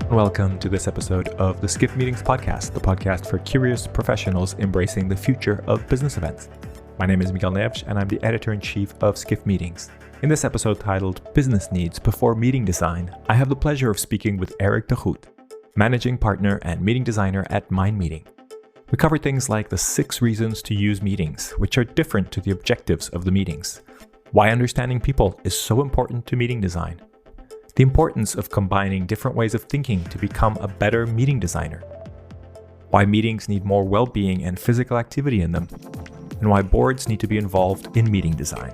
Welcome to this episode of the Skiff Meetings podcast, the podcast for curious professionals embracing the future of business events. My name is Miguel Neves, and I'm the editor-in-chief of Skiff Meetings. In this episode titled Business Needs Before Meeting Design, I have the pleasure of speaking with Eric de Groot, managing partner and meeting designer at MindMeeting. We cover things like the 6 reasons to use meetings, which are different to the objectives of the meetings, why understanding people is so important to meeting design, the importance of combining different ways of thinking to become a better meeting designer, why meetings need more well-being and physical activity in them, and why boards need to be involved in meeting design.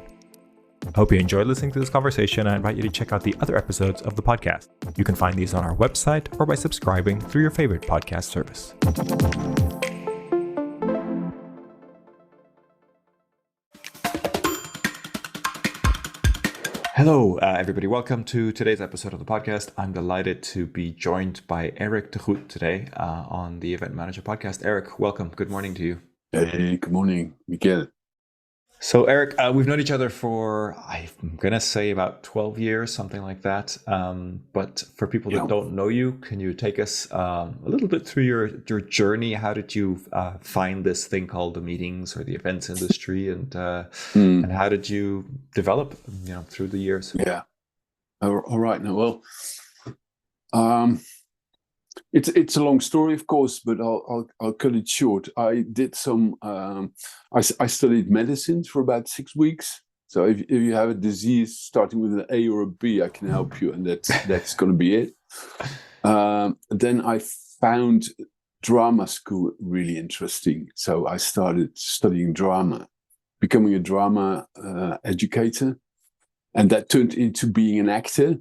I hope you enjoyed listening to this conversation. I invite you to check out the other episodes of the podcast. You can find these on our website or by subscribing through your favorite podcast service. Hello, everybody. Welcome to today's episode of the podcast. I'm delighted to be joined by Eric de Groot today on the Event Manager podcast. Eric, welcome. Good morning to you. Hey, good morning, Miguel. So, Eric, we've known each other for, I'm going to say about 12 years, something like that. But for people that don't know you, can you take us a little bit through your journey? How did you find this thing called the meetings or the events industry? And how did you develop, through the years? Yeah. All right. Now, well, it's a long story, of course, but I'll cut it short. I did some. I studied medicine for about 6 weeks. So if you have a disease starting with an A or a B, I can help you, and that's going to be it. Then I found drama school really interesting, so I started studying drama, becoming a drama educator, and that turned into being an actor.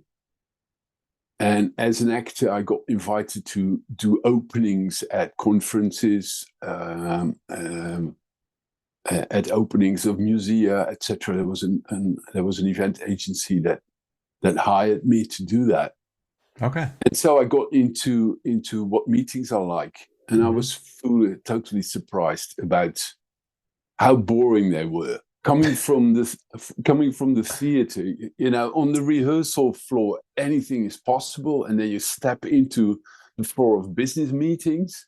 And as an actor, I got invited to do openings at conferences, at openings of musea, etc. There was an event agency that hired me to do that. Okay. And so I got into what meetings are like, and I was totally surprised about how boring they were. Coming from the theater, on the rehearsal floor, anything is possible, and then you step into the floor of business meetings,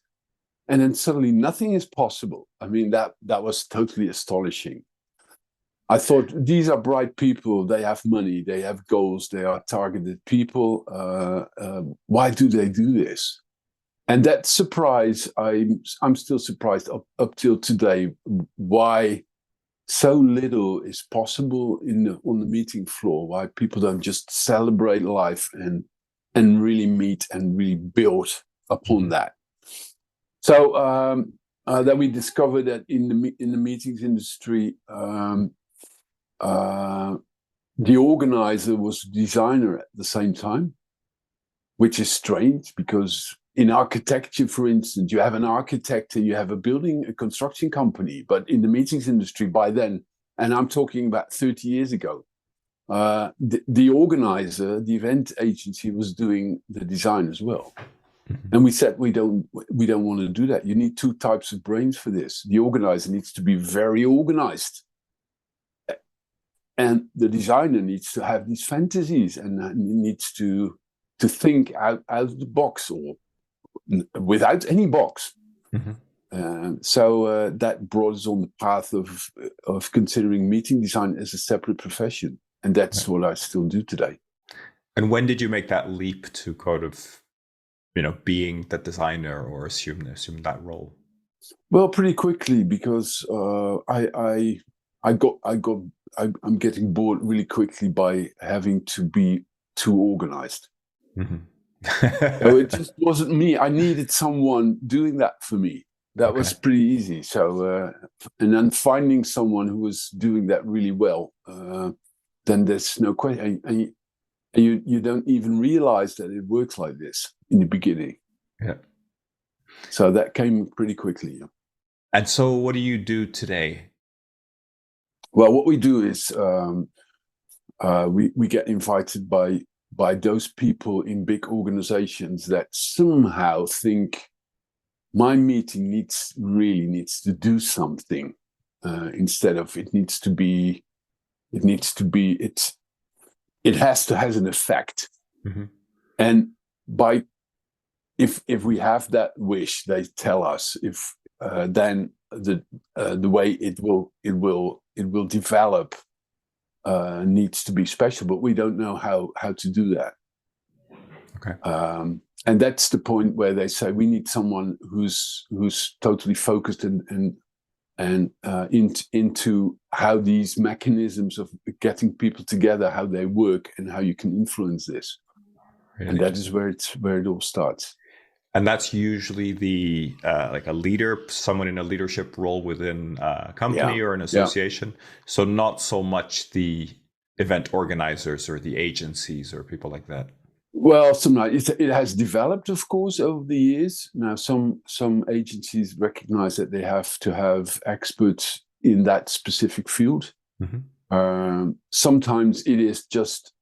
and then suddenly nothing is possible. I mean, that was totally astonishing. I thought, these are bright people, they have money, they have goals, they are targeted people. Why do they do this? And that surprise, I'm still surprised up till today, why so little is possible on the meeting floor, why people don't just celebrate life and really meet and really build upon that. So then we discovered that in the meetings industry, the organizer was a designer at the same time, which is strange because in architecture, for instance, you have an architect and you have a construction company. But in the meetings industry by then, and I'm talking about 30 years ago, the organizer, the event agency, was doing the design as well. Mm-hmm. And we said, we don't want to do that. You need 2 types of brains for this. The organizer needs to be very organized. And the designer needs to have these fantasies and needs to think out of the box or without any box. Mm-hmm. So that brought us on the path of considering meeting design as a separate profession, and that's what I still do today. And when did you make that leap to kind of, being that designer or assume that role? Well, pretty quickly, because I'm getting bored really quickly by having to be too organized. Mm-hmm. So it just wasn't me. I needed someone doing that for me. That was pretty easy. So, and then finding someone who was doing that really well, then there's no question. And you don't even realize that it works like this in the beginning. Yeah. So that came pretty quickly. Yeah. And so what do you do today? Well, what we do is we get invited by those people in big organizations that somehow think my meeting needs to do something instead of it has an effect. Mm-hmm. And by if we have that wish, they tell us, if then the way it will develop needs to be special, but we don't know how to do that. Okay. And that's the point where they say we need someone who's totally focused and into how these mechanisms of getting people together, how they work, and how you can influence this. Really, and that is where it all starts. And that's usually the like a leader, someone in a leadership role within a company or an association. So not so much the event organizers or the agencies or people like that. Well, it has developed, of course, over the years. Now, some agencies recognize that they have to have experts in that specific field. Mm-hmm. Sometimes it is just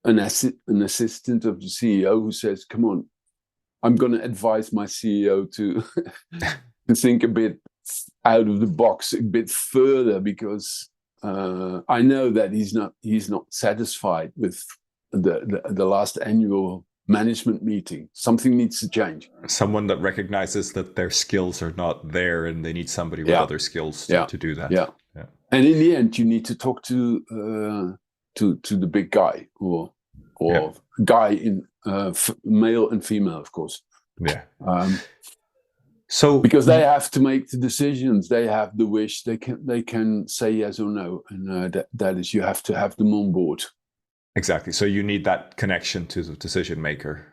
an assistant of the CEO who says, "Come on, I'm going to advise my CEO to to think a bit out of the box, a bit further, because I know that he's not satisfied with the last annual management meeting. Something needs to change." Someone that recognizes that their skills are not there and they need somebody with other skills to do that. Yeah. And in the end, you need to talk to the big guy or guy in male and female, of course. Yeah. So because they have to make the decisions, they have the wish, they can say yes or no, and that is, you have to have them on board. Exactly. So you need that connection to the decision maker,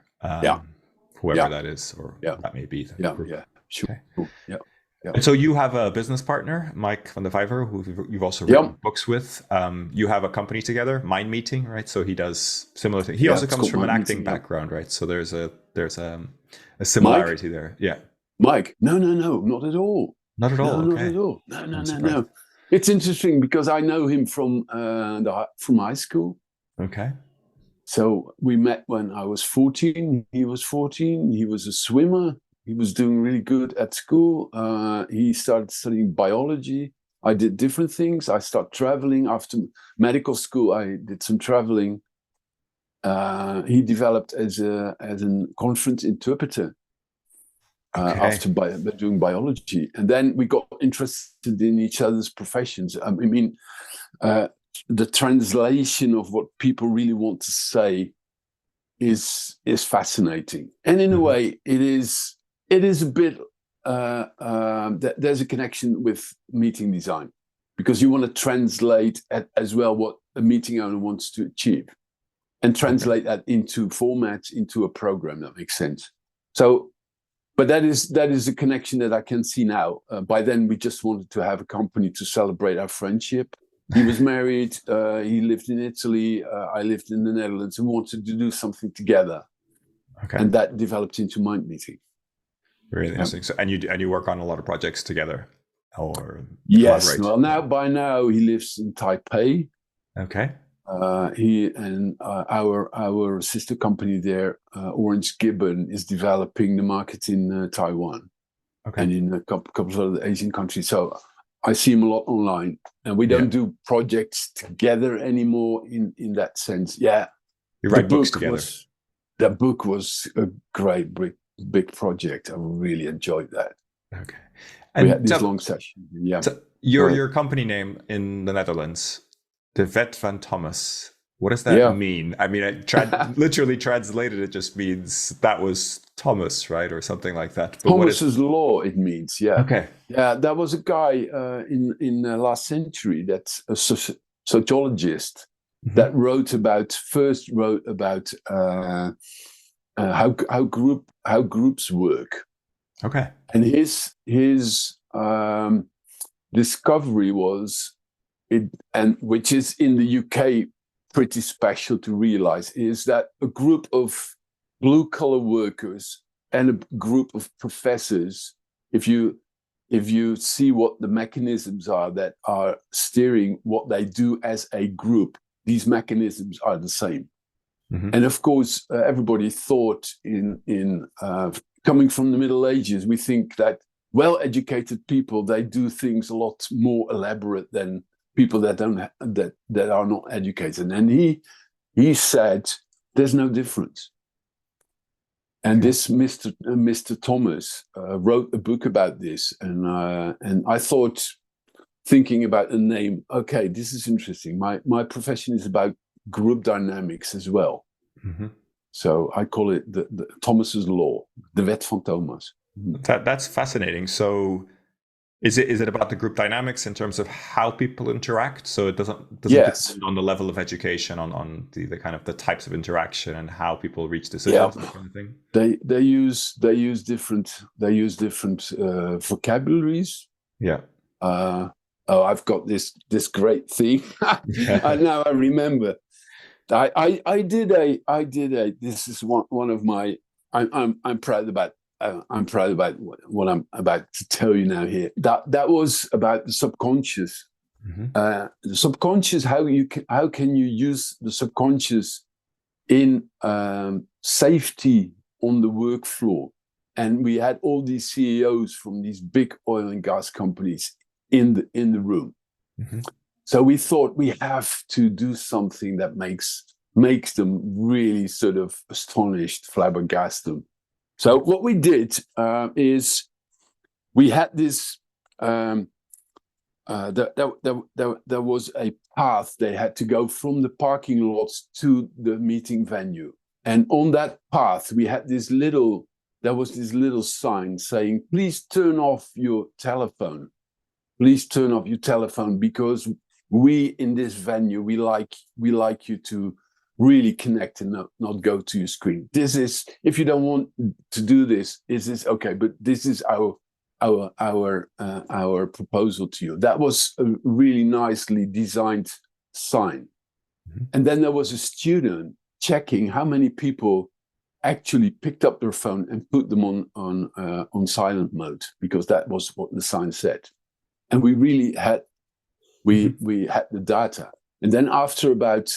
whoever that is, or that may be. Sure. Okay. Cool. Yeah. And so you have a business partner, Mike van der Vijver, who you've also written books with. You have a company together, MindMeeting, right? So he does similar things. He also comes from an acting background, right? So there's a similarity there. Yeah. Mike? No, not at all. Not at all. No, not at all. No. It's interesting because I know him from high school. Okay. So we met when I was 14. He was 14. He was a swimmer. He was doing really good at school. He started studying biology. I did different things. I started traveling. After medical school, I did some traveling. He developed as a conference interpreter after doing biology. And then we got interested in each other's professions. I mean, the translation of what people really want to say is fascinating. And in a way, it is a bit, there's a connection with meeting design, because you want to translate as well what a meeting owner wants to achieve and translate that into formats, into a program that makes sense. So, but that is a connection that I can see now. By then, we just wanted to have a company to celebrate our friendship. He was married. He lived in Italy. I lived in the Netherlands, and wanted to do something together. Okay. And that developed into MindMeeting. Really interesting. So, and you work on a lot of projects together, or yes. Well, by now he lives in Taipei. Okay. He and our sister company there, Orange Gibbon, is developing the market in Taiwan, and in a couple of other Asian countries. So I see him a lot online, and we don't do projects together anymore in that sense. Yeah, you write books together. That book was a great big project. I really enjoyed that. Okay, and we had these long sessions. Yeah, so your company name in the Netherlands, De Wet van Thomas. What does that mean? I mean, I literally translated, it just means that was Thomas, right? Or something like that. But Thomas's law, it means, yeah. Okay. Yeah, that was a guy in the last century, that's a sociologist, that first wrote about how groups work. Okay. And his discovery was, which is in the UK pretty special to realize, is that a group of blue-collar workers and a group of professors, if you see what the mechanisms are that are steering what they do as a group, these mechanisms are the same. Mm-hmm. And of course, everybody thought in coming from the Middle Ages, we think that well-educated people, they do things a lot more elaborate than people that are not educated. And he said, there's no difference. And this Mr. Thomas wrote a book about this, and I thought, thinking about a name, okay, this is interesting. My profession is about group dynamics as well. Mm-hmm. So I call it the Thomas's law, the wet van Thomas. That's fascinating. So is it about the group dynamics in terms of how people interact? So it doesn't Yes. depend on the level of education, on the kind of the types of interaction and how people reach decisions, that kind of thing. They use different vocabularies. Yeah. I've got this great thing. Now I remember. I did a. This is one of my. I'm proud about. I'm proud about what I'm about to tell you now here. That was about the subconscious. Mm-hmm. The subconscious. How can you use the subconscious in safety on the work floor? And we had all these CEOs from these big oil and gas companies in the room. Mm-hmm. So we thought we have to do something that makes them really sort of astonished, flabbergasted. So what we did is we had this. There was a path they had to go from the parking lots to the meeting venue, and on that path we had there was this little sign saying, "Please turn off your telephone. Please turn off your telephone, because we in this venue, we like you to really connect and not go to your screen. This is, if you don't want to do this, is okay, but this is our proposal to you." That was a really nicely designed sign. Mm-hmm. And then there was a student checking how many people actually picked up their phone and put them on silent mode, because that was what the sign said. And we really had we had the data. And then after about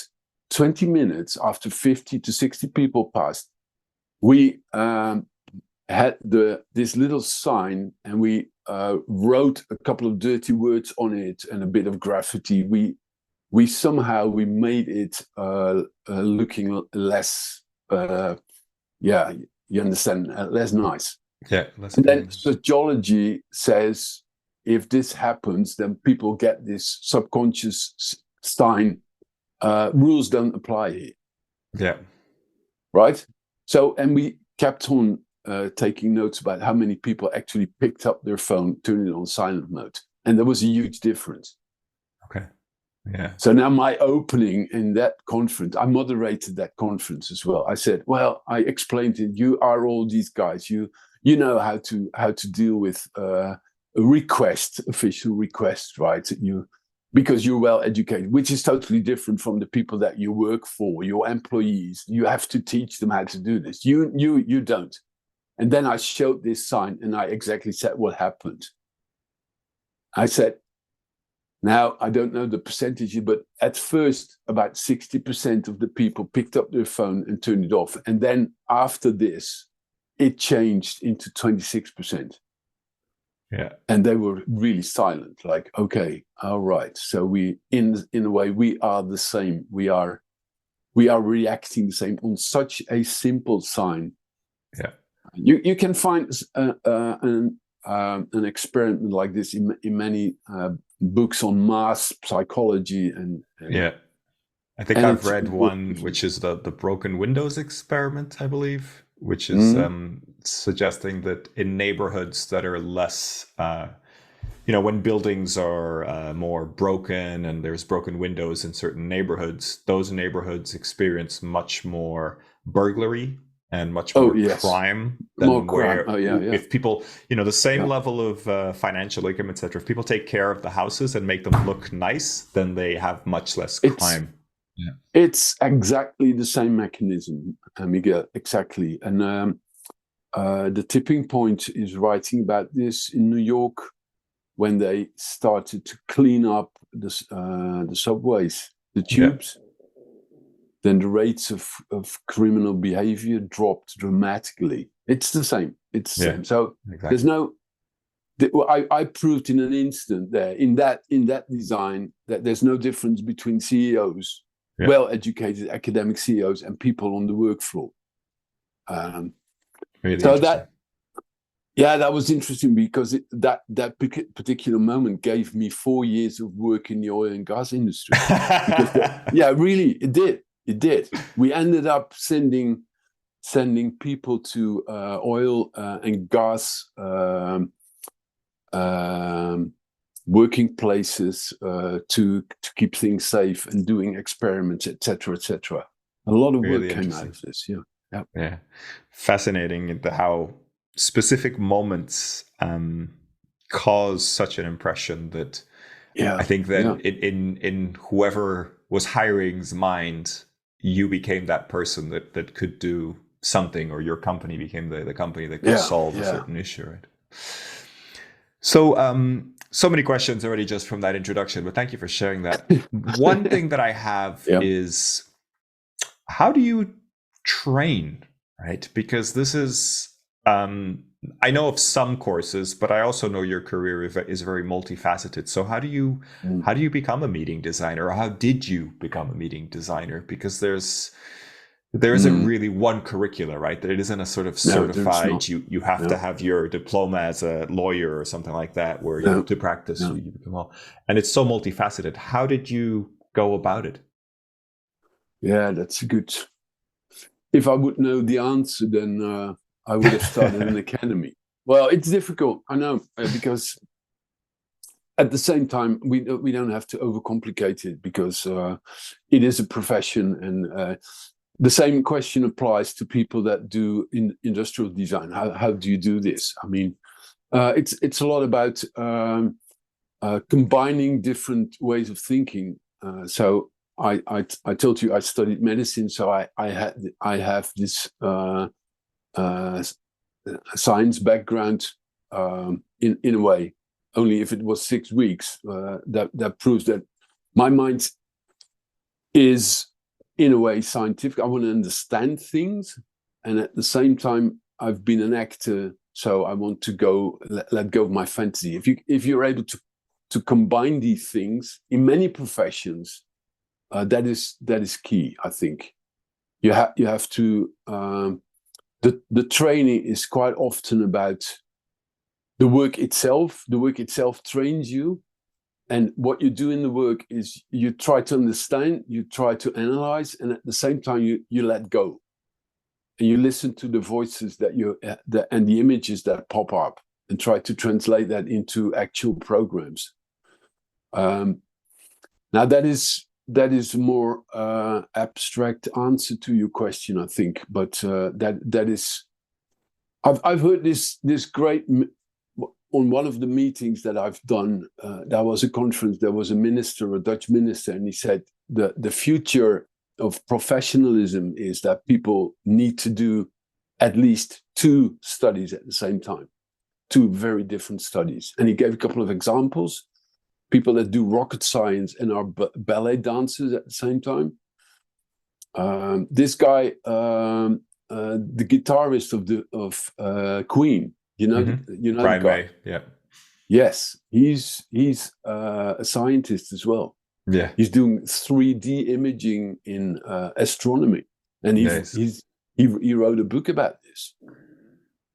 20 minutes, after 50 to 60 people passed, we had this little sign, and we wrote a couple of dirty words on it and a bit of graffiti. We somehow made it looking less, you understand, less nice. Yeah. And then sociology says, if this happens, then people get this subconscious sign. Rules don't apply here. Yeah. Right? So, and we kept on taking notes about how many people actually picked up their phone, turned it on silent mode. And there was a huge difference. Okay. Yeah. So now my opening in that conference, I moderated that conference as well. I said, well, I explained it. You are all these guys. You know how to deal with a request, official request, right? Because you're well educated, which is totally different from the people that you work for, your employees. You have to teach them how to do this. You don't. And then I showed this sign, and I exactly said what happened. I said, now I don't know the percentage, but at first about 60% of the people picked up their phone and turned it off. And then after this, it changed into 26%. Yeah. And they were really silent, like, okay, all right. So we, in a way, we are the same. We are reacting the same on such a simple sign. Yeah. You can find an experiment like this in many books on mass psychology and yeah. I think I've read one which is the broken windows experiment, I believe, which is suggesting that in neighborhoods that are less, when buildings are more broken and there's broken windows in certain neighborhoods, those neighborhoods experience much more burglary and much more crime than if people, the same level of financial income, etc. If people take care of the houses and make them look nice, then they have much less crime. Yeah. It's exactly the same mechanism, Miguel, exactly. And the Tipping Point is writing about this in New York when they started to clean up the subways, the tubes. Yeah. Then the rates of criminal behavior dropped dramatically. It's the same. It's the same. So there's no. I proved in an instant there in that design that there's no difference between CEOs. Yeah. Well-educated academic CEOs and people on the work floor. Really So interesting. that was interesting because that particular moment gave me 4 years of work in the oil and gas industry. Because really, it did. We ended up sending people to oil and gas working places to keep things safe and doing experiments, etc., etc. A lot of work Really came out interesting. of this. Yeah. Yeah. Fascinating how specific moments cause such an impression that I Yeah. think Yeah. then in whoever was hiring's mind, you became that person that could do something, or your company became the company that could Yeah. solve a Yeah. certain issue, right? So so many questions already just from that introduction, but thank you for sharing that. One thing that I have Yeah. is, how do you train, right? Because this is, I know of some courses, but I also know your career is very multifaceted. So Mm. how do you become a meeting designer, or how did you become a meeting designer? Because there isn't Mm. really one curricula, right? That it isn't a sort of No, there's not. certified, you have to No. have your diploma as a lawyer or something like that, where No. to practice No. you become all. And it's so multifaceted. How did you go about it? Yeah, that's a good. If I would know the answer, then I would have started an academy. Well, it's difficult, I know, because at the same time we don't have to overcomplicate it, because it is a profession, and the same question applies to people that do industrial design. How do you do this? I mean, it's a lot about combining different ways of thinking. So I told you I studied medicine, so I have this uh, science background, in a way. Only if it was 6 weeks, that proves that my mind is in a way scientific. I want to understand things, and at the same time, I've been an actor, so I want to let go of my fantasy. If you're able to combine these things in many professions, that is key. I think you have to. The training is quite often about the work itself. The work itself trains you, and what you do in the work is you try to understand, you try to analyze, and at the same time you let go, and you listen to the voices and the images that pop up, and try to translate that into actual programs. Now that is a more abstract answer to your question, I think, but that is. I've heard this great on one of the meetings that I've done. There was a conference. There was a Dutch minister, and he said the future of professionalism is that people need to do at least 2 studies at the same time, 2 very different studies. And he gave a couple of examples: people that do rocket science and are ballet dancers at the same time. This guy, the guitarist of Queen, the Brian guy. May, yeah. Yes, he's a scientist as well. Yeah. He's doing 3D imaging in astronomy, and Nice. he wrote a book about this.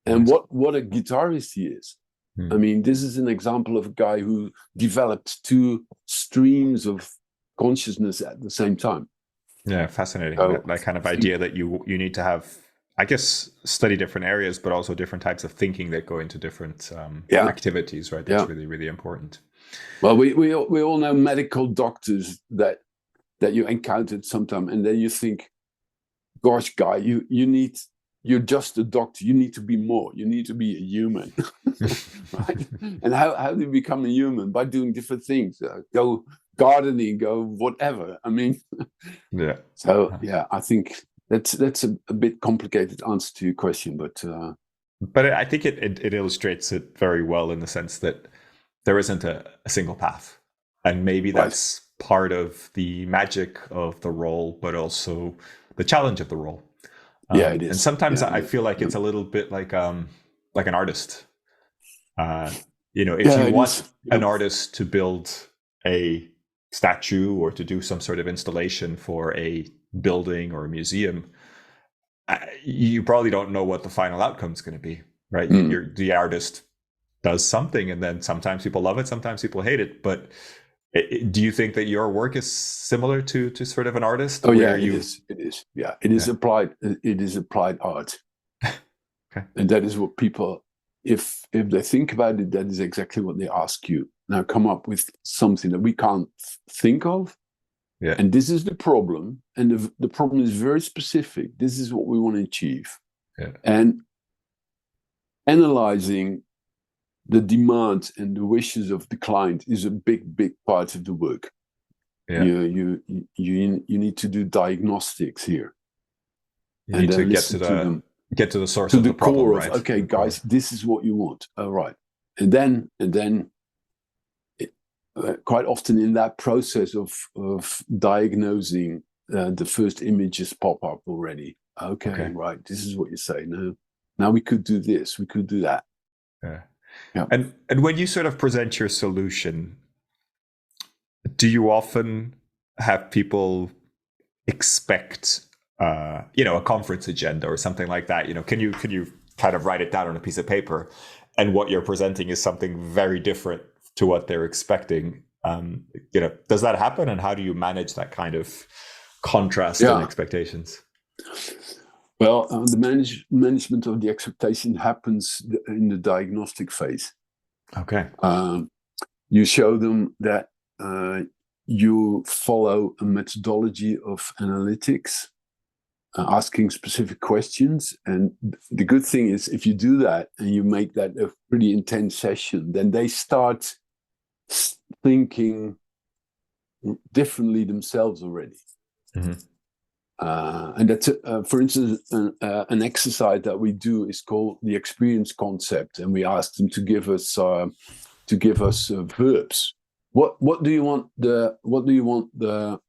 And Nice. what a guitarist he is! I Hmm. mean, this is an example of a guy who developed 2 streams of consciousness at the same time. Yeah, fascinating. So That kind of I think, idea that you need to have, I guess, study different areas, but also different types of thinking that go into different yeah, activities, right? That's yeah. really, really important. Well, we all know medical doctors that you encountered sometime, and then you think, "Gosh, guy, you're just a doctor. You need to be more. You need to be a human, right?" And how do you become a human? By doing different things. Go gardening, go whatever. I mean, Yeah. so yeah, I think that's a bit complicated answer to your question, But I think it illustrates it very well, in the sense that there isn't a single path. And maybe right. that's part of the magic of the role, but also the challenge of the role. Yeah, it And is. sometimes Yeah, it I is. feel like Yeah, it's a little bit like an artist. Uh, if yeah, you it want is. Yeah. an artist to build a statue or to do some sort of installation for a building or a museum, you probably don't know what the final outcome is going to be, right? You're the artist does something, and then sometimes people love it, sometimes people hate it. But do you think that your work is similar to sort of an artist? Oh yeah, it is. It is. Yeah, it is applied. It is applied art. Okay. And that is what people, if they think about it, that is exactly what they ask you. Now come up with something that we can't think of. Yeah. And this is the problem. And the problem is very specific. This is what we want to achieve. Yeah. And analyzing the demand and the wishes of the client is a big part of the work. Yeah. You need to do diagnostics here. You need to get to the source of the problem, core right? of, okay, guys, this is what you want. All right. And then quite often in that process of diagnosing, the first images pop up already. Okay, right. This is what you say. Now we could do this. We could do that. Yeah. And when you sort of present your solution, do you often have people expect a conference agenda or something like that? Can you kind of write it down on a piece of paper, and what you're presenting is something very different to what they're expecting? Does that happen, and how do you manage that kind of contrast in expectations? Well, the management of the expectation happens in the diagnostic phase. Okay. You show them that you follow a methodology of analytics, asking specific questions. And the good thing is, if you do that and you make that a pretty intense session, then they start thinking differently themselves already. Mm-hmm. And that's, for instance, an exercise that we do is called the experience concept, and we ask them to give us verbs. What do you want the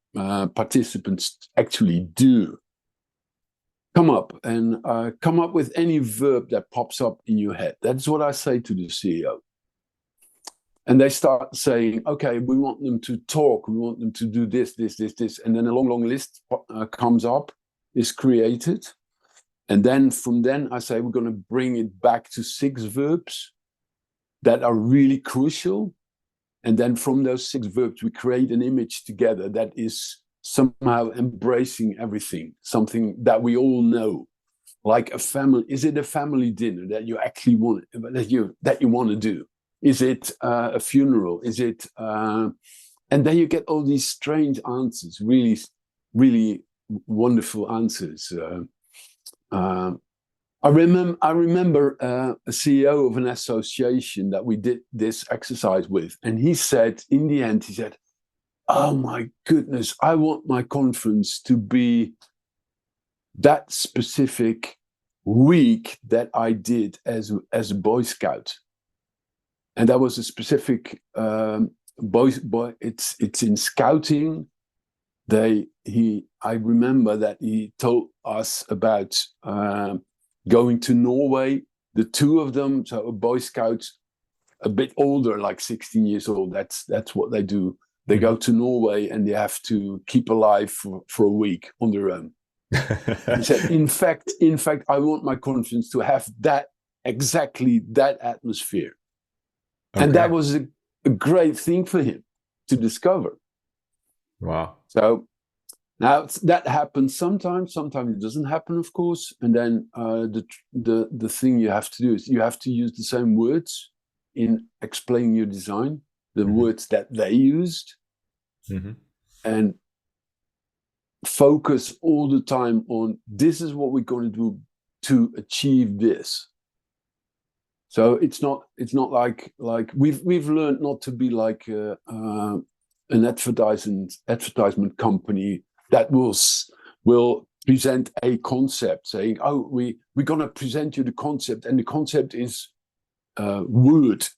participants to actually do? Come up with any verb that pops up in your head. That's what I say to the CEO. And they start saying, okay, we want them to talk, we want them to do this. And then a long list comes up, is created. And then from then I say, we're going to bring it back to 6 verbs that are really crucial. And then from those 6 verbs, we create an image together that is somehow embracing everything, something that we all know. Like a family, is it a family dinner that you actually want, that you want to do? Is it a funeral? Is it? And then you get all these strange answers, really, really wonderful answers. I remember a CEO of an association that we did this exercise with, and he said, in the end, he said, "Oh my goodness, I want my conference to be that specific week that I did as a Boy Scout." And that was a specific boy. It's in scouting. I remember that he told us about going to Norway. The 2 of them, so a Boy Scout, a bit older, like 16 years old. That's what they do. They go to Norway and they have to keep alive for a week on their own. He said, in fact, I want my conference to have exactly that atmosphere. Okay. And that was a great thing for him to discover. Wow. So now that happens sometimes it doesn't happen, of course. And then the thing you have to do is you have to use the same words in explaining your design, the words that they used, and focus all the time on, this is what we're going to do to achieve this. So it's not like we've learned not to be like an advertisement company that will present a concept, saying, "Oh, we're going to present you the concept, and the concept is wood,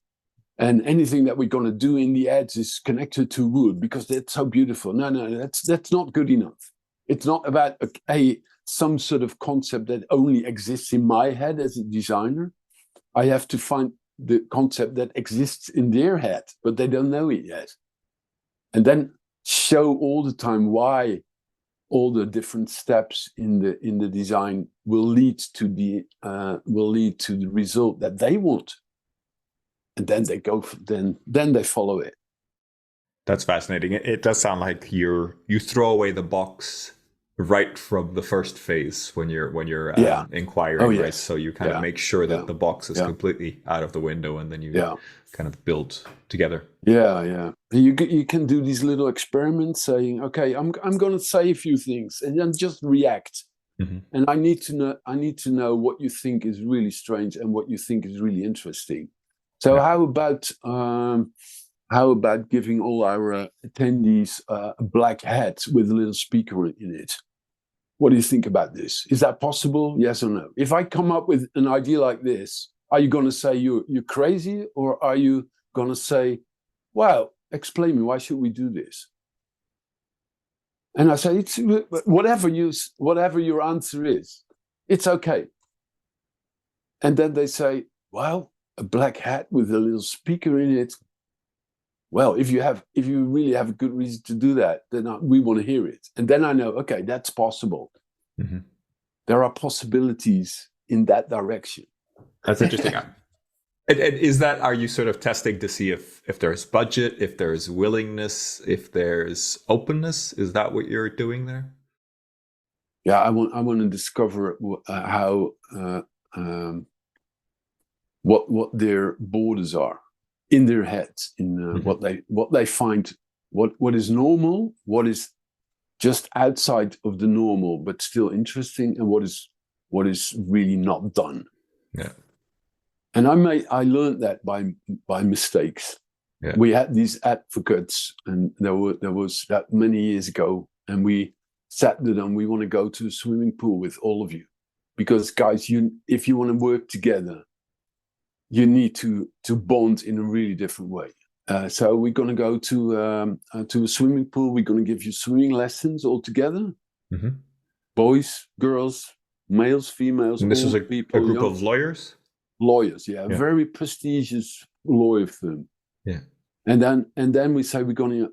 and anything that we're going to do in the ads is connected to wood because that's so beautiful." No, that's not good enough. It's not about some sort of concept that only exists in my head as a designer. I have to find the concept that exists in their head, but they don't know it yet. And then show all the time why all the different steps in the design will lead to the result that they want, and then they go. Then they follow it. That's fascinating. It does sound like you throw away the box right from the first phase when you're inquiring, yes. right? So you kind of make sure that the box is completely out of the window, and then you kind of build together. Yeah. You can do these little experiments, saying, okay, I'm going to say a few things, and then just react. Mm-hmm. And I need to know what you think is really strange and what you think is really interesting. So how about giving all our attendees a black hat with a little speaker in it? What do you think about this? Is that possible? Yes or no? If I come up with an idea like this, are you going to say you're crazy, or are you going to say, well, explain me, why should we do this? And I say, it's whatever your answer is, it's okay. And then they say, well, a black hat with a little speaker in it. Well, if you really have a good reason to do that, then we want to hear it. And then I know, okay, that's possible. Mm-hmm. There are possibilities in that direction. That's interesting. Are you sort of testing to see if there's budget, if there's willingness, if there's openness? Is that what you're doing there? Yeah, I want to discover how what their borders are in their heads, in mm-hmm. what they find, what is normal, what is just outside of the normal but still interesting, and what is really not done. Yeah. And I learned that by mistakes. Yeah. We had these advocates, and there was that many years ago, and we sat to them. We want to go to a swimming pool with all of you, because guys, if you want to work together, you need to bond in a really different way. So we're going to go to a swimming pool. We're going to give you swimming lessons all together. Mm-hmm. Boys, girls, males, females. And this was a group of lawyers? Lawyers, yeah. Very prestigious lawyer firm. Yeah. And then we say we're gonna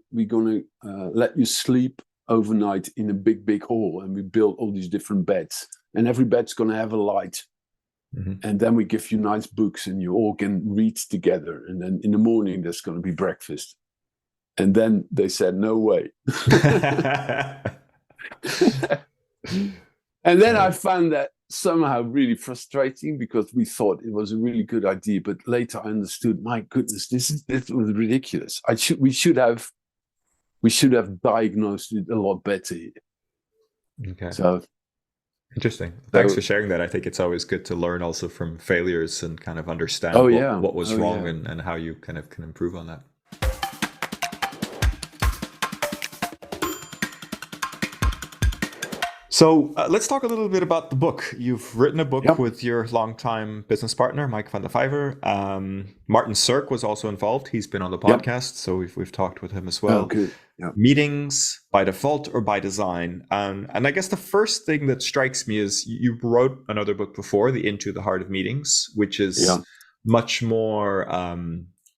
let you sleep overnight in a big hall, and we build all these different beds, and every bed's gonna have a light. Mm-hmm. And then we give you nice books, and you all can read together. And then in the morning, there's going to be breakfast. And then they said, no way. And then I found that somehow really frustrating, because we thought it was a really good idea. But later I understood, my goodness, this was ridiculous. We should have diagnosed it a lot better. Okay. So. Interesting. Thanks for sharing that. I think it's always good to learn also from failures and kind of understand what was wrong and how you kind of can improve on that. So let's talk a little bit about the book. You've written a book with your longtime business partner, Mike van der Vijver. Martin Cirk was also involved. He's been on the podcast, so we've talked with him as well. Oh, good. Yep. Meetings by default or by design. And I guess the first thing that strikes me is you wrote another book before, the Into the Heart of Meetings, which is much more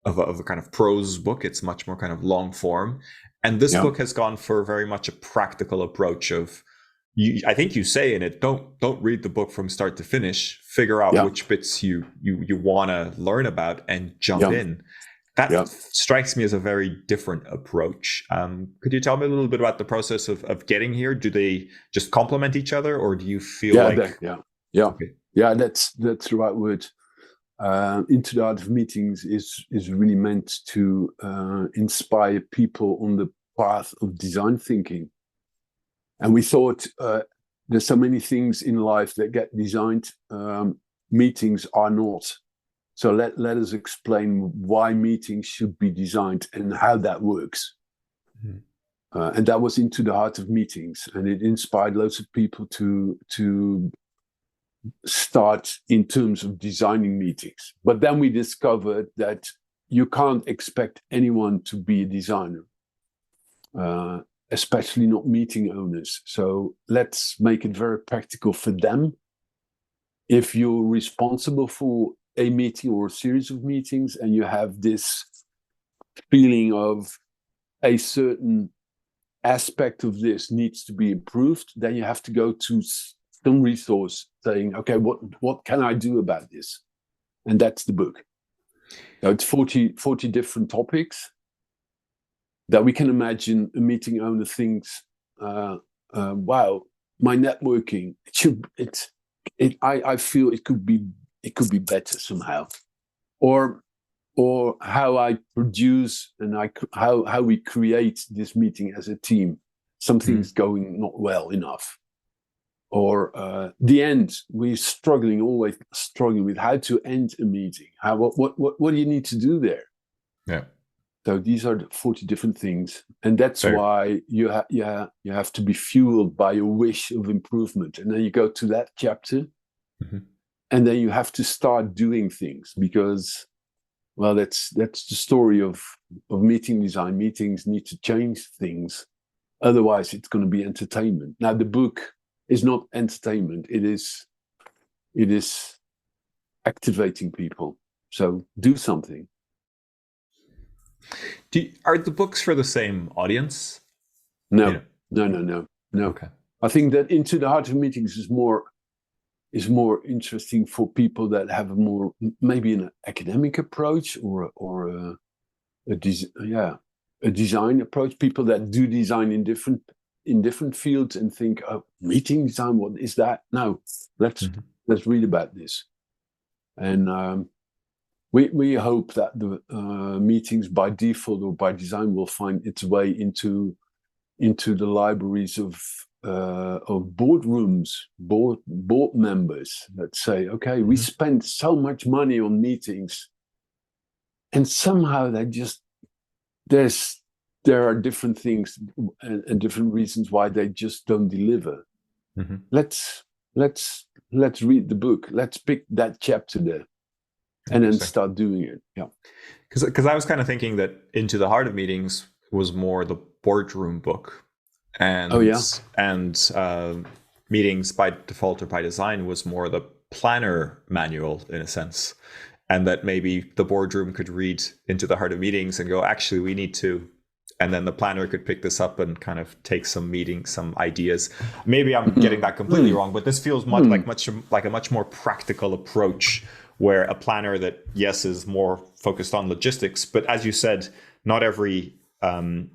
of a kind of prose book. It's much more kind of long form. And this book has gone for very much a practical approach of, I think you say in it, don't read the book from start to finish. Figure out which bits you want to learn about and jump in. That strikes me as a very different approach. Could you tell me a little bit about the process of getting here? Do they just complement each other, or do you feel like? That's the right word. Into the Art of Meetings is really meant to inspire people on the path of design thinking. And we thought there's so many things in life that get designed. Meetings are not. So let us explain why meetings should be designed and how that works. Mm-hmm. And that was Into the Heart of Meetings. And it inspired loads of people to start in terms of designing meetings. But then we discovered that you can't expect anyone to be a designer. Especially not meeting owners. So let's make it very practical for them. If you're responsible for a meeting or a series of meetings, and you have this feeling of a certain aspect of this needs to be improved, then you have to go to some resource saying, okay, what can I do about this? And that's the book. So it's 40 different topics that we can imagine a meeting owner thinks, wow, my networking, I feel it could be better somehow. Or how I produce and how we create this meeting as a team. Something's going not well enough. Or the end, we're always struggling with how to end a meeting. What do you need to do there? Yeah. So these are the 40 different things, and that's why you have to be fueled by a wish of improvement, and then you go to that chapter, and then you have to start doing things because, well, that's the story of meeting design. Meetings need to change things, otherwise it's going to be entertainment. Now the book is not entertainment; it is activating people. So do something. Are the books for the same audience? No. Okay. I think that Into the Heart of Meetings is more interesting for people that have a more, maybe an academic approach or a design approach. People that do design in different fields and think, oh, meeting design, what is that? No, let's read about this. And we hope that the meetings by default or by design will find its way into the libraries of boardrooms, board members that say, okay, we spend so much money on meetings, and somehow there are different things and different reasons why they just don't deliver. Let's read the book. Let's pick that chapter there. And then start doing it. Yeah. Because I was kind of thinking that Into the Heart of Meetings was more the boardroom book, and Meetings by Default or by Design was more the planner manual in a sense, and that maybe the boardroom could read Into the Heart of Meetings and go, actually, we need to, and then the planner could pick this up and kind of take some ideas. Maybe I'm getting that completely wrong, but this feels like a much more practical approach, where a planner that, yes, is more focused on logistics, but as you said, not every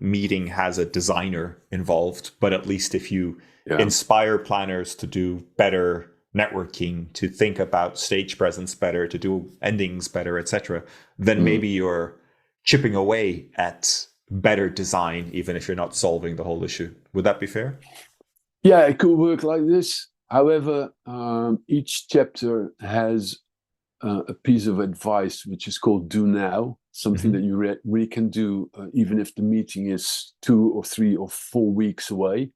meeting has a designer involved, but at least if you inspire planners to do better networking, to think about stage presence better, to do endings better, etc., then maybe you're chipping away at better design, even if you're not solving the whole issue. Would that be fair? Yeah, it could work like this. However, each chapter has a piece of advice which is called Do Now, something that you really can do even if the meeting is 2 or 3 or 4 weeks away.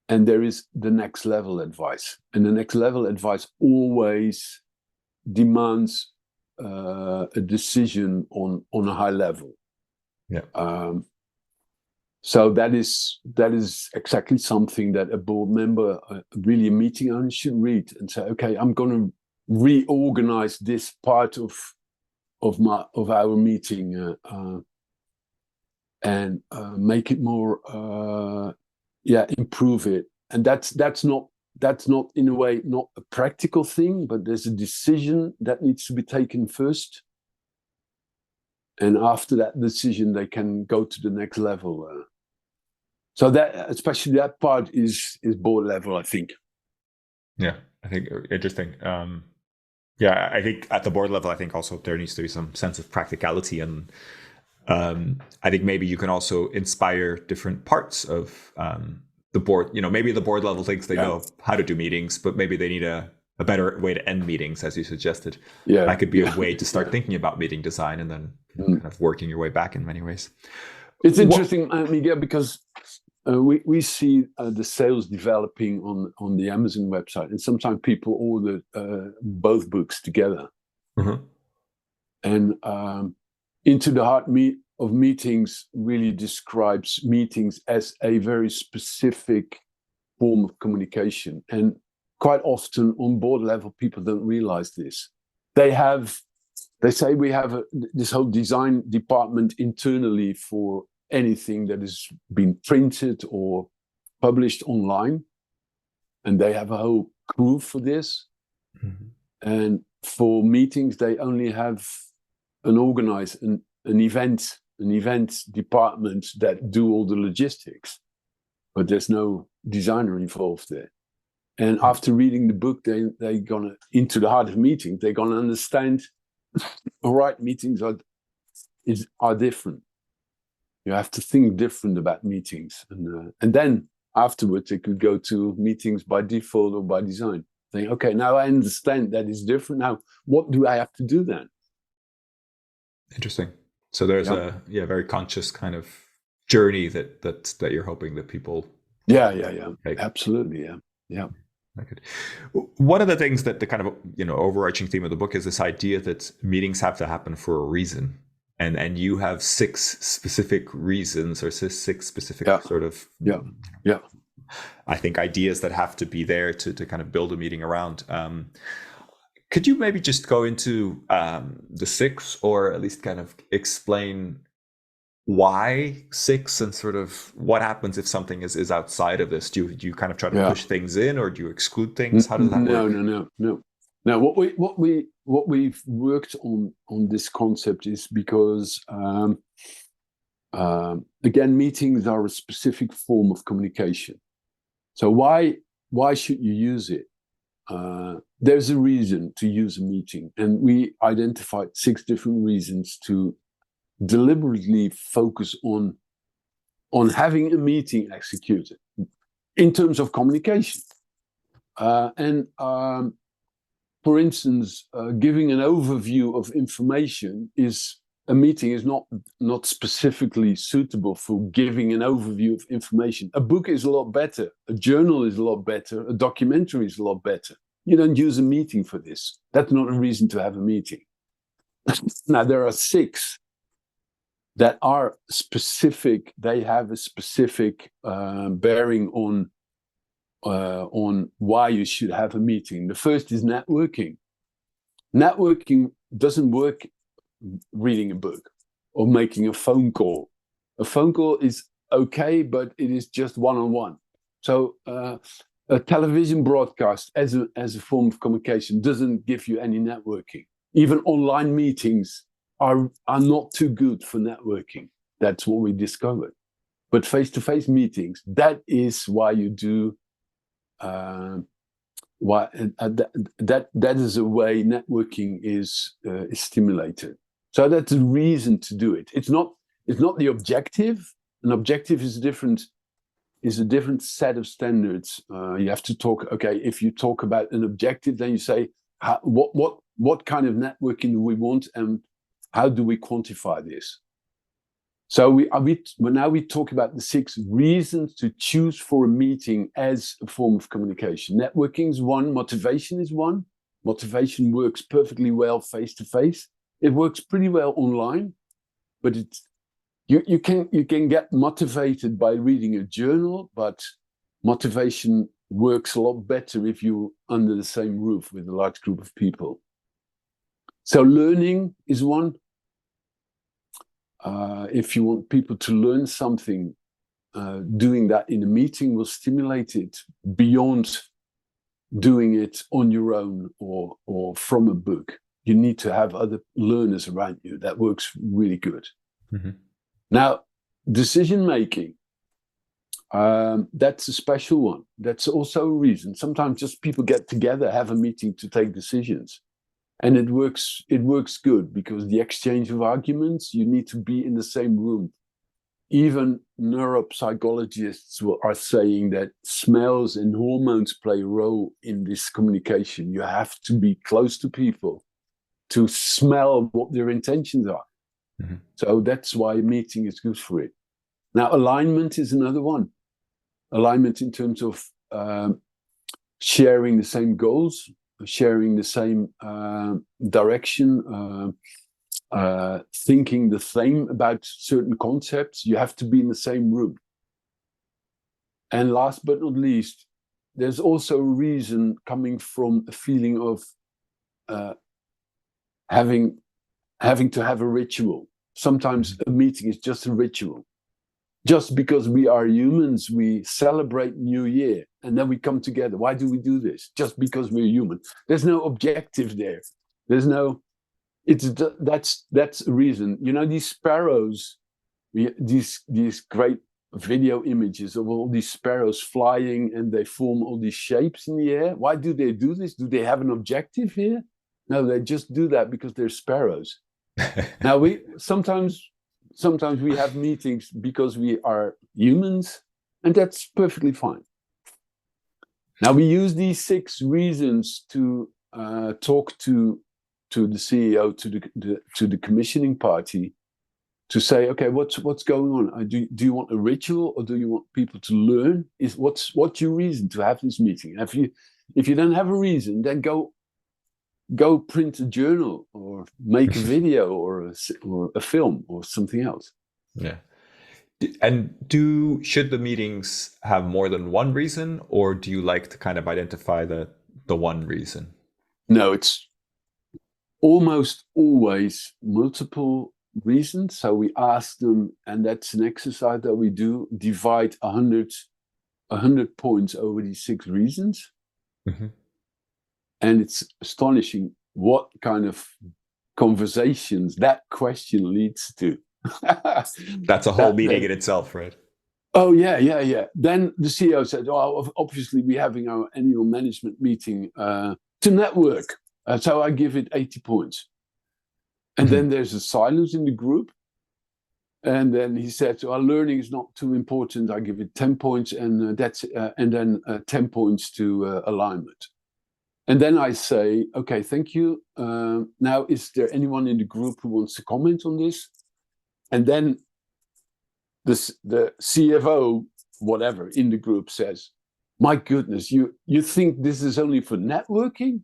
And there is the next level advice. And the next level advice always demands a decision on a high level. Yeah. So that is exactly something that a board member, really a meeting owner, should read and say, okay, I'm going to reorganize this part of our meeting and make it more improve it. And that's not in a way not a practical thing, but there's a decision that needs to be taken first, and after that decision they can go to the next level. So that, especially that part, is board level, I think. Yeah, I think interesting. Yeah, I think at the board level, I think also there needs to be some sense of practicality, and I think maybe you can also inspire different parts of the board. Maybe the board level thinks they know how to do meetings, but maybe they need a better way to end meetings, as you suggested. Yeah, that could be a way to start thinking about meeting design, and then kind of working your way back in many ways. It's interesting, Miguel, because we see the sales developing on the Amazon website, and sometimes people order both books together. And Into the Heart of Meetings really describes meetings as a very specific form of communication, and quite often on board level people don't realize this. They say we have this whole design department internally for anything that has been printed or published online. And they have a whole crew for this. Mm-hmm. And for meetings, they only have an event department that do all the logistics, but there's no designer involved there. And after reading the book, they're gonna into the heart of meetings. They're gonna understand. All right, meetings are different. You have to think different about meetings, and then afterwards they could go to meetings by default or by design. Think, okay, now I understand that it's different. Now, what do I have to do then? Interesting. So there's a very conscious kind of journey that you're hoping that people. Yeah. Absolutely, yeah. Okay. One of the things that the kind of overarching theme of the book is this idea that meetings have to happen for a reason, and you have 6 specific reasons or 6 specific sort of I think ideas that have to be there to kind of build a meeting around. Could you maybe just go into the 6, or at least kind of explain why 6 and sort of what happens if something is outside of this? Do you kind of try to push things in, or do you exclude things? How does that work? No. Now, what we've worked on this concept is because again, meetings are a specific form of communication. So why should you use it? There's a reason to use a meeting, and we identified 6 different reasons to deliberately focus on having a meeting executed in terms of communication. For instance, giving an overview of information a meeting is not specifically suitable for giving an overview of information. A book is a lot better. A journal is a lot better. A documentary is a lot better. You don't use a meeting for this. That's not a reason to have a meeting. Now, there are 6 that are specific. They have a specific bearing on why you should have a meeting. The first is networking. Networking doesn't work reading a book or making a phone call. A phone call is okay, but it is just one-on-one. So a television broadcast as a form of communication doesn't give you any networking. Even online meetings are not too good for networking. That's what we discovered. But face-to-face meetings, that is why you do. That is a way networking is stimulated. So that's a reason to do it. It's not the objective. An objective is a different set of standards. You have to talk. Okay, if you talk about an objective, then you say what kind of networking do we want, and how do we quantify this? So we talk about the 6 reasons to choose for a meeting as a form of communication. Networking is one. Motivation is one. Motivation works perfectly well face to face. It works pretty well online, but you can get motivated by reading a journal, but motivation works a lot better if you're under the same roof with a large group of people. So learning is one. If you want people to learn something, doing that in a meeting will stimulate it beyond doing it on your own or from a book. You need to have other learners around you. That works really good. Mm-hmm. Now, decision making, that's a special one. That's also a reason. Sometimes just people get together, have a meeting to take decisions. And it works good because the exchange of arguments, you need to be in the same room. Even neuropsychologists are saying that smells and hormones play a role in this communication. You have to be close to people to smell what their intentions are. Mm-hmm. So that's why a meeting is good for it. Now, alignment is another one. Alignment in terms of sharing the same goals, sharing the same direction, thinking the same about certain concepts. You have to be in the same room. And last but not least, there's also a reason coming from a feeling of having to have a ritual. Sometimes a meeting is just a ritual. just because we are humans, we celebrate New Year and then we come together. Why do we do this? Just because we're human. There's no objective there. There's no. That's a reason. You know, these sparrows, these great video images of all these sparrows flying and they form all these shapes in the air. Why do they do this? Do they have an objective here? No, they just do that because they're sparrows. Now we sometimes we have meetings because we are humans, and that's perfectly fine. Now we use these 6 reasons to talk to the CEO, to the commissioning party, to say, okay, what's going on? Do you want a ritual, or do you want people to learn? What's your reason to have this meeting? If you don't have a reason, then go print a journal or make a video or a film or something else. Yeah. And should the meetings have more than one reason, or do you like to kind of identify the one reason? No, it's almost always multiple reasons. So we ask them, and that's an exercise that we do, divide 100 points over these 6 reasons. Mm-hmm. And it's astonishing what kind of conversations that question leads to. That's a whole meeting in itself, right? Oh, yeah. Then the CEO said, oh, obviously we're having our annual management meeting to network. So I give it 80 points. And then there's a silence in the group. And then he said, so our learning is not too important. I give it 10 points, and then 10 points to alignment. And then I say, okay, thank you. Now, is there anyone in the group who wants to comment on this? And then the CFO, whatever, in the group says, my goodness, you think this is only for networking?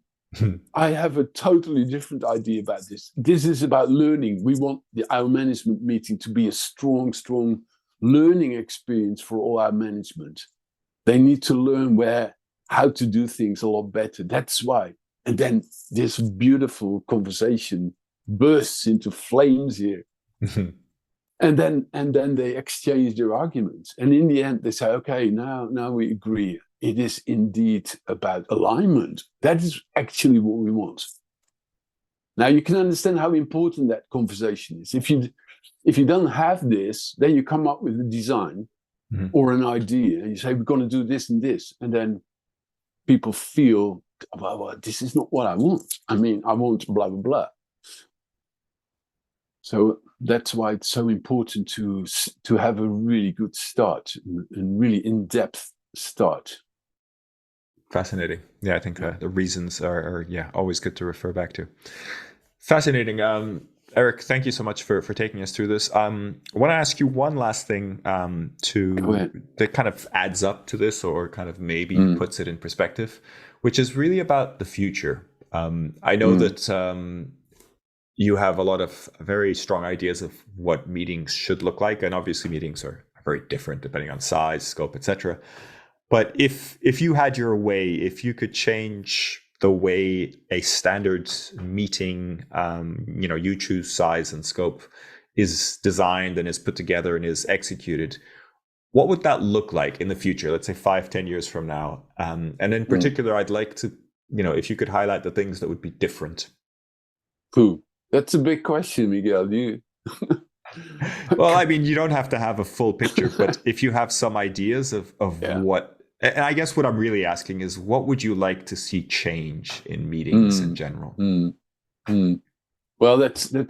I have a totally different idea about this. This is about learning. We want our management meeting to be a strong learning experience for all our management. They need to learn how to do things a lot better. That's why. And then this beautiful conversation bursts into flames here. And then they exchange their arguments. And in the end, they say, okay, now we agree. It is indeed about alignment. That is actually what we want. Now you can understand how important that conversation is. If you don't have this, then you come up with a design or an idea, and you say, we're going to do this and this. And then people feel, well, this is not what I want. I mean, I want blah, blah, blah. So that's why it's so important to have a really good start and really in-depth start. Fascinating. Yeah, I think the reasons are always good to refer back to. Fascinating. Eric, thank you so much for taking us through this. I want to ask you one last thing that kind of adds up to this, or kind of maybe puts it in perspective, which is really about the future. I know that you have a lot of very strong ideas of what meetings should look like, and obviously meetings are very different depending on size, scope, etc. But if you had your way, if you could change the way a standard meeting, you choose size and scope, is designed and is put together and is executed, what would that look like in the future? Let's say 5-10 years from now. And in particular, I'd like to, if you could highlight the things that would be different. Cool. That's a big question, Miguel. Well, I mean, you don't have to have a full picture, but if you have some ideas of what. And I guess what I'm really asking is, what would you like to see change in meetings in general? Well, that's for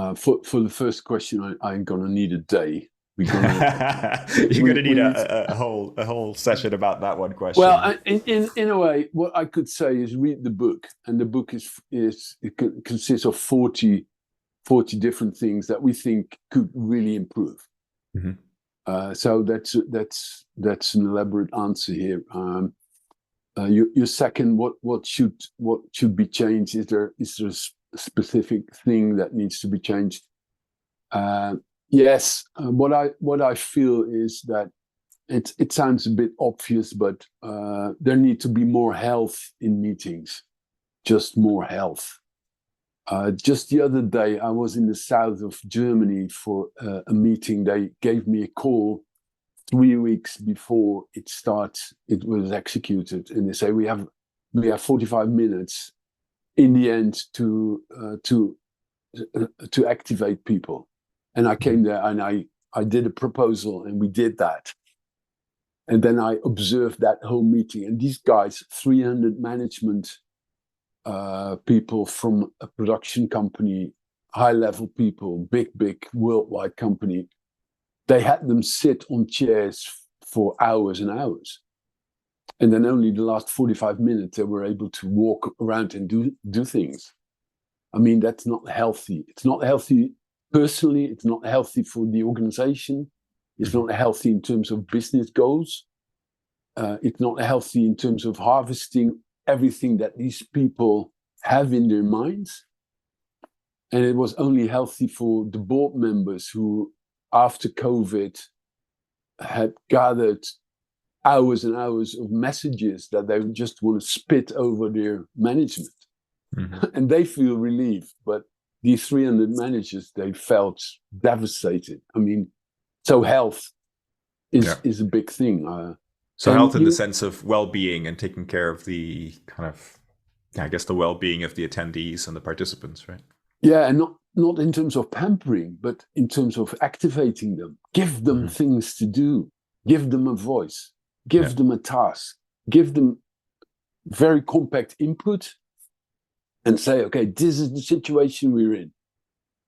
the first question. I'm gonna need a day. You're gonna need a whole session about that one question. Well, in a way, what I could say is read the book, and the book consists of 40 different things that we think could really improve. Mm-hmm. So that's an elaborate answer here. Your second, what should be changed? Is there a specific thing that needs to be changed? Yes. What I feel is that it sounds a bit obvious, but there need to be more health in meetings. Just more health. Just the other day, I was in the south of Germany for a meeting. They gave me a call 3 weeks before it starts. It was executed, and they say we have 45 minutes in the end to activate people. And I came there and I did a proposal, and we did that. And then I observed that whole meeting, and these guys, 300 management people from a production company, high-level people, big worldwide company, they had them sit on chairs for hours and hours. And then only the last 45 minutes, they were able to walk around and do things. I mean, that's not healthy. It's not healthy personally. It's not healthy for the organization. It's not healthy in terms of business goals. It's not healthy in terms of harvesting everything that these people have in their minds. And it was only healthy for the board members who, after COVID, had gathered hours and hours of messages that they just want to spit over their management. And they feel relieved. But these 300 managers, they felt devastated. I mean, so health is a big thing. So health in the sense of well-being and taking care of the kind of, I guess, the well-being of the attendees and the participants, right? Yeah, and not in terms of pampering, but in terms of activating them. Give them things to do. Give them a voice. Give them a task. Give them very compact input and say, okay, this is the situation we're in.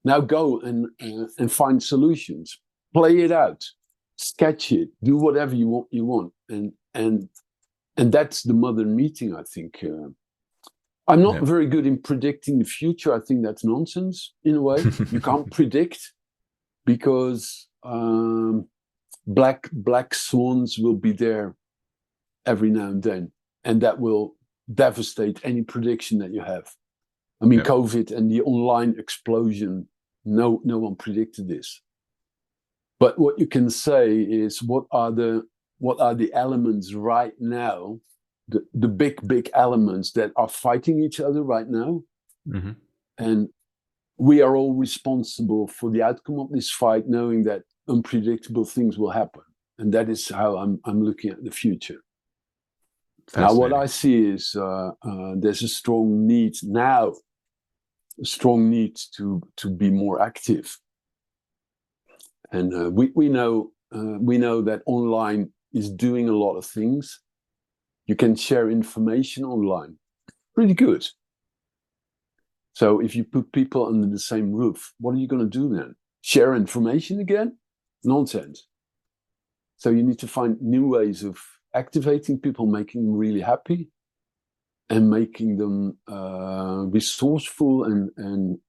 Now go and find solutions. Play it out. Sketch it. Do whatever you want. And that's the modern meeting, I think. I'm not very good in predicting the future. I think that's nonsense in a way. You can't predict because black swans will be there every now and then, and that will devastate any prediction that you have. I mean, COVID and the online explosion, no one predicted this. But what you can say is what are the elements right now, the big elements that are fighting each other right now. And we are all responsible for the outcome of this fight, knowing that unpredictable things will happen. And that is how I'm looking at the future. Now, what I see is there's a strong need now, to be more active. And we know that online is doing a lot of things. You can share information online, pretty good. So if you put people under the same roof, what are you going to do then? Share information again? Nonsense. So you need to find new ways of activating people, making them really happy, and making them resourceful and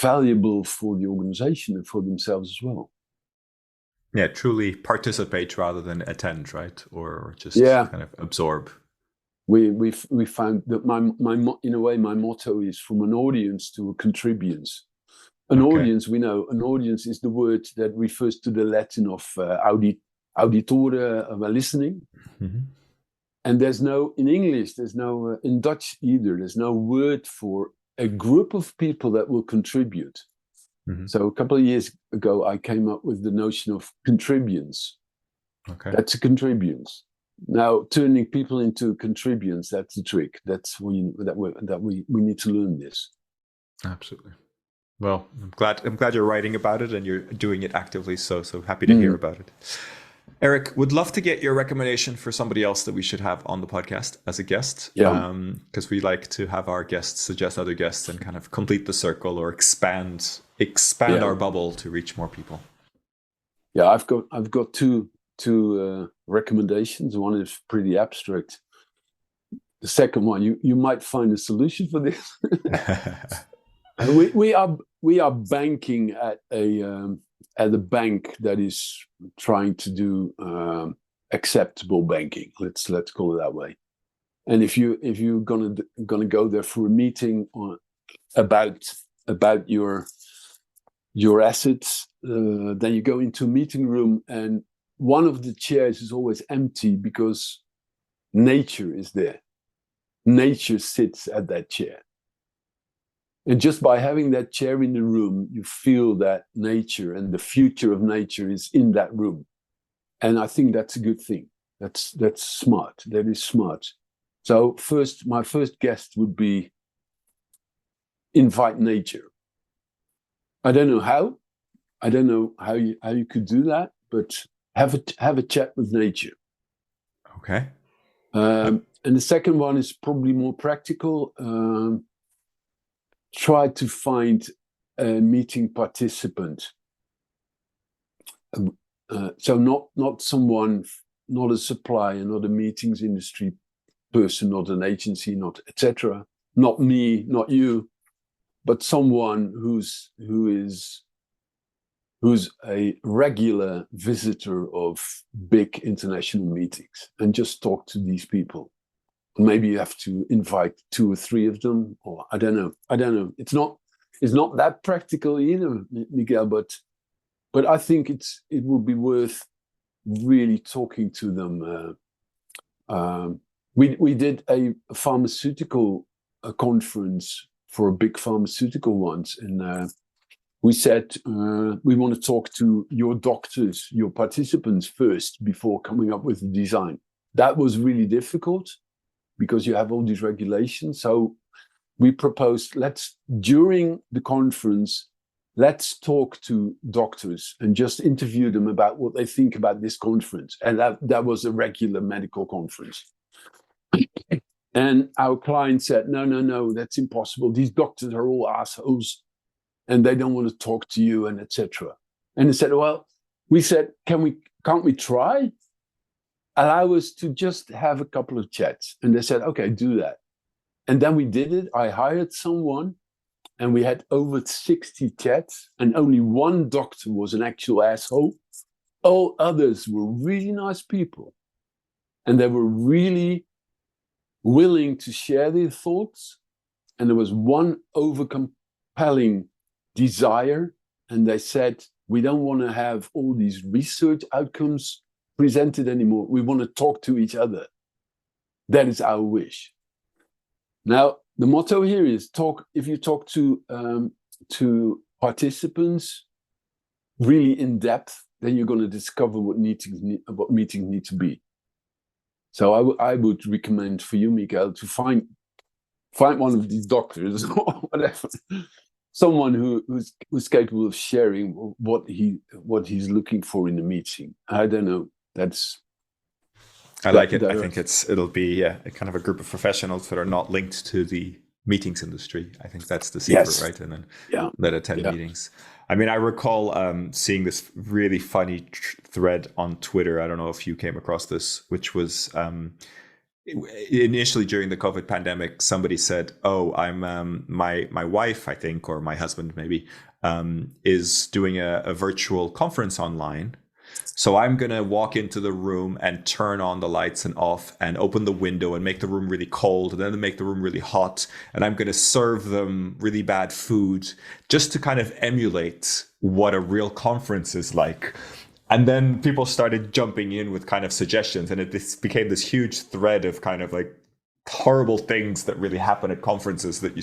valuable for the organization and for themselves as well. Yeah, truly participate rather than attend, right? Or just kind of absorb. We found that in a way my motto is from an audience to a contribuence. Audience, we know an audience is the word that refers to the Latin of auditore, listening. And there's no, in English, there's no, in Dutch either, there's no word for a group of people that will contribute. So a couple of years ago, I came up with the notion of contribuence. That's a contribuence. Now, turning people into contribuents, that's the trick. That's we need to learn this. Absolutely. Well, I'm glad you're writing about it and you're doing it actively. So happy to hear about it. Eric, would love to get your recommendation for somebody else that we should have on the podcast as a guest. Because we like to have our guests suggest other guests and kind of complete the circle or expand our bubble to reach more people. Yeah, I've got two recommendations. One is pretty abstract. The second one, you might find a solution for this. we are banking at a bank that is trying to do acceptable banking. Let's call it that way. And if you're gonna go there for a meeting about your assets, then you go into a meeting room, and one of the chairs is always empty because nature is there. nature sits at that chair. And just by having that chair in the room, you feel that nature and the future of nature is in that room. And I think that's a good thing. That's smart. That is smart. So my first guest would be invite nature. I don't know how. I don't know how you could do that, but have a chat with nature. Okay. And the second one is probably more practical. Try to find a meeting participant. So not someone, not a supplier, not a meetings industry person, not an agency, not etc. Not me, not you, but someone who's a regular visitor of big international meetings, and just talk to these people. Maybe you have to invite 2 or 3 of them, or I don't know. It's not that practical either, Miguel, but I think it would be worth really talking to them. We did a pharmaceutical conference for a big pharmaceutical once, and we said we want to talk to your doctors, your participants first before coming up with the design. That was really difficult because you have all these regulations. So we proposed, during the conference, let's talk to doctors and just interview them about what they think about this conference. And that was a regular medical conference. And our client said, no, that's impossible. These doctors are all assholes and they don't want to talk to you, and etc. And they said, well, we said, can't we try? Allow us to just have a couple of chats. And they said, okay, do that. And then we did it. I hired someone, and we had over 60 chats, and only one doctor was an actual asshole. All others were really nice people. And they were really willing to share their thoughts. And there was one over-compelling desire. And they said, we don't want to have all these research outcomes presented anymore. We want to talk to each other. That is our wish. Now, the motto here is if you talk to participants really in depth, then you're going to discover what meetings need to be. So I would recommend for you, Miguel, to find one of these doctors or whatever, someone who's capable of sharing what he's looking for in the meeting. I don't know. I like it. I think it'll be a kind of a group of professionals that are not linked to the meetings industry. I think that's the secret, right? And then let attend meetings. I mean, I recall seeing this really funny thread on Twitter. I don't know if you came across this, which was initially during the COVID pandemic. Somebody said, "Oh, I'm my wife, I think, or my husband maybe, is doing a virtual conference online. So I'm going to walk into the room and turn on the lights and off and open the window and make the room really cold and then make the room really hot. And I'm going to serve them really bad food just to kind of emulate what a real conference is like." And then people started jumping in with kind of suggestions, and this became this huge thread of kind of like horrible things that really happen at conferences that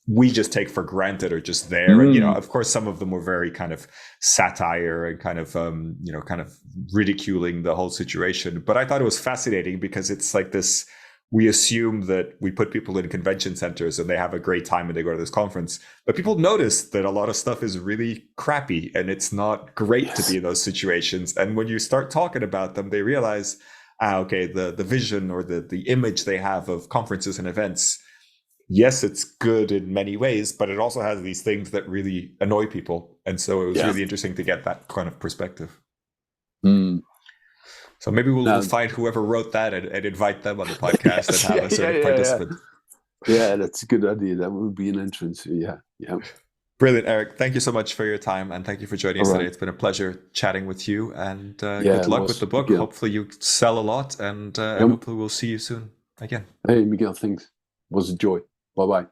we just take for granted or just there. And, of course, some of them were very kind of satire and kind of, kind of ridiculing the whole situation. But I thought it was fascinating because it's like this, we assume that we put people in convention centers and they have a great time when they go to this conference. But people notice that a lot of stuff is really crappy and it's not great to be in those situations. And when you start talking about them, they realize, okay, the vision or the image they have of conferences and events, yes, it's good in many ways, but it also has these things that really annoy people. And so it was really interesting to get that kind of perspective. So maybe we'll find whoever wrote that and invite them on the podcast and have a sort of participant. Yeah, that's a good idea. That would be an entrance. Yeah. Brilliant, Eric. Thank you so much for your time, and thank you for joining us today. It's been a pleasure chatting with you, and good luck with the book. Miguel. Hopefully you sell a lot, and hopefully we'll see you soon again. Hey, Miguel, thanks. It was a joy. Bye-bye.